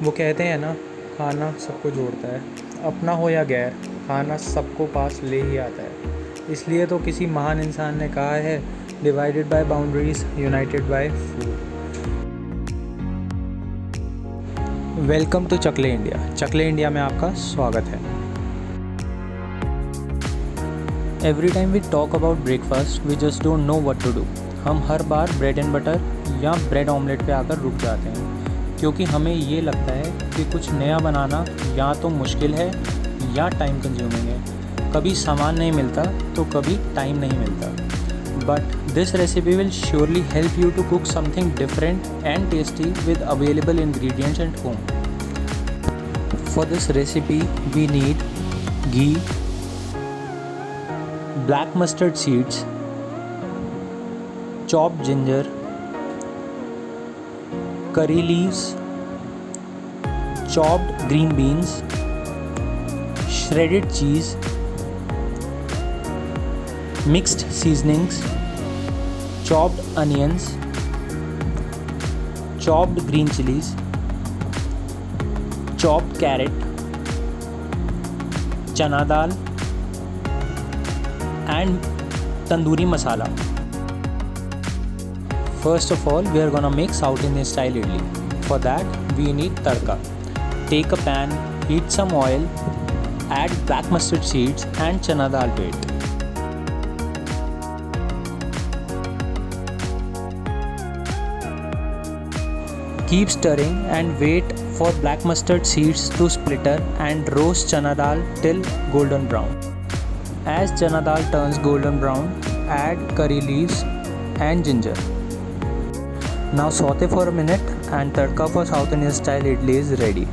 वो कहते हैं ना, खाना सबको जोड़ता है, अपना हो या गैर, खाना सबको पास ले ही आता है। इसलिए तो किसी महान इंसान ने कहा है, divided by boundaries, united by food. Welcome to Chakle India. Chakle India में आपका स्वागत है। Every time we talk about breakfast we just don't know what to do. हम हर बार ब्रेड एंड बटर या ब्रेड ऑमलेट पे आकर रुक जाते हैं, क्योंकि हमें ये लगता है कि कुछ नया बनाना या तो मुश्किल है या टाइम कंज्यूमिंग है। कभी सामान नहीं मिलता तो कभी टाइम नहीं मिलता। But this recipe will surely help you to cook something different and tasty with available ingredients at home. For this recipe we need ghee, black mustard seeds, chopped ginger, curry leaves, chopped green beans, shredded cheese, mixed seasonings, chopped onions, chopped green chilies, chopped carrot, chana dal and tandoori masala. First of all, we are gonna make South Indian style idli. For that, we need tadka. Take a pan, heat some oil, add black mustard seeds and chana dal to it. Keep stirring and wait for black mustard seeds to splutter and roast chana dal till golden brown. As chana dal turns golden brown, add curry leaves and ginger. Now saute for a minute and tadka for South Indian style idli is ready.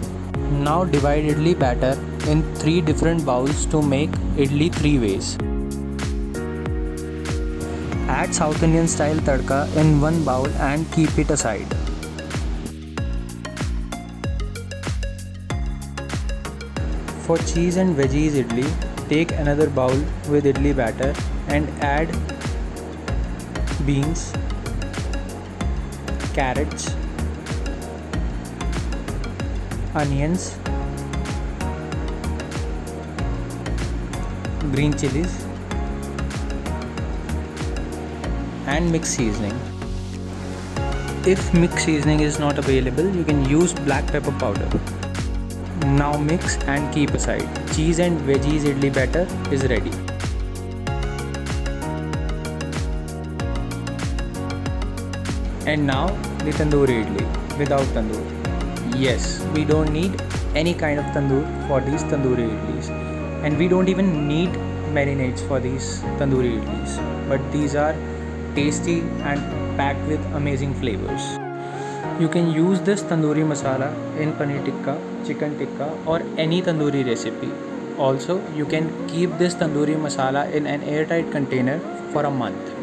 Now divide idli batter in 3 different bowls to make idli 3 ways. Add South Indian style tadka in 1 bowl and keep it aside. For cheese and veggies idli, take another bowl with idli batter and add beans, carrots, onions, green chilies and mix seasoning. If mix seasoning is not available, you can use black pepper powder. Now mix and keep aside. Cheese and veggies idli batter is ready. And now the tandoori idli without tandoor. Yes, we don't need any kind of tandoor for these tandoori idlis, and we don't even need marinades for these tandoori idlis, but these are tasty and packed with amazing flavors. You can use this tandoori masala in paneer tikka, chicken tikka or any tandoori recipe. Also, you can keep this tandoori masala in an airtight container for a month.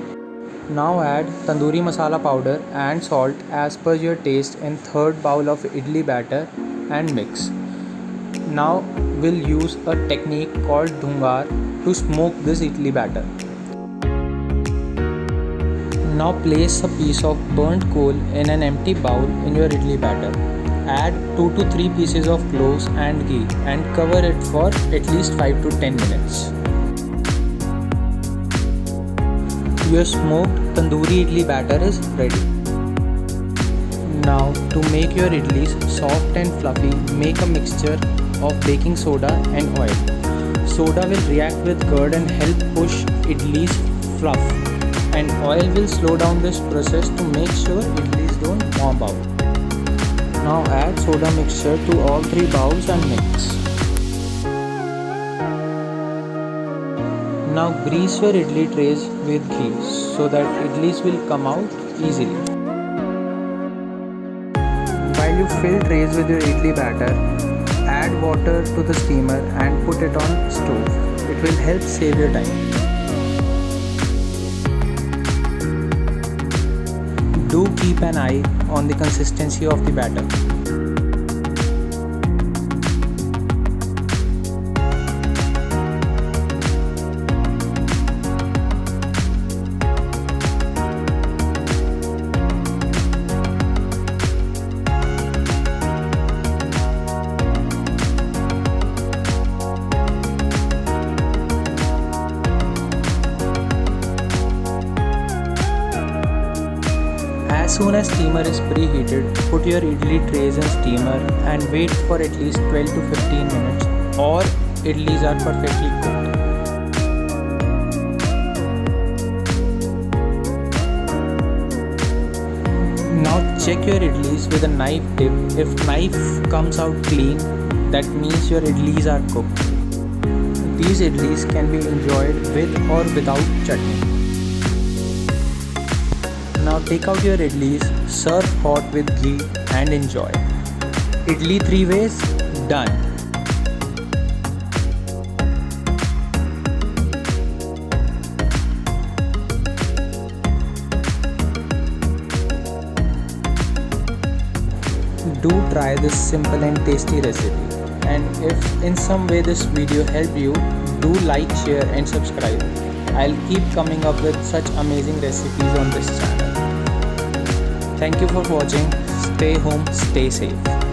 Now add tandoori masala powder and salt as per your taste in 3rd bowl of idli batter and mix. Now we'll use a technique called dhungar to smoke this idli batter. Now place a piece of burnt coal in an empty bowl in your idli batter. Add 2 to 3 pieces of cloves and ghee and cover it for at least 5 to 10 minutes. Your smoked tandoori idli batter is ready. Now to make your idlis soft and fluffy, make a mixture of baking soda and oil. Soda will react with curd and help push idlis fluff, and oil will slow down this process to make sure idlis don't warm out. Now add soda mixture to all 3 bowls and mix. Now grease your idli trays with ghee so that idlis will come out easily. While you fill trays with your idli batter, add water to the steamer and put it on stove. It will help save your time. Do keep an eye on the consistency of the batter. soon as steamer is preheated, put your idli trays in steamer and wait for at least 12 to 15 minutes or idlis are perfectly cooked. Now check your idlis with a knife dip. If knife comes out clean, that means your idlis are cooked. These idlis can be enjoyed with or without chutney. Now take out your idlis, serve hot with ghee and enjoy. Idli 3 ways, done. Do try this simple and tasty recipe. And if in some way this video helped you, do like, share and subscribe. I'll keep coming up with such amazing recipes on this channel. Thank you for watching. Stay home, stay safe.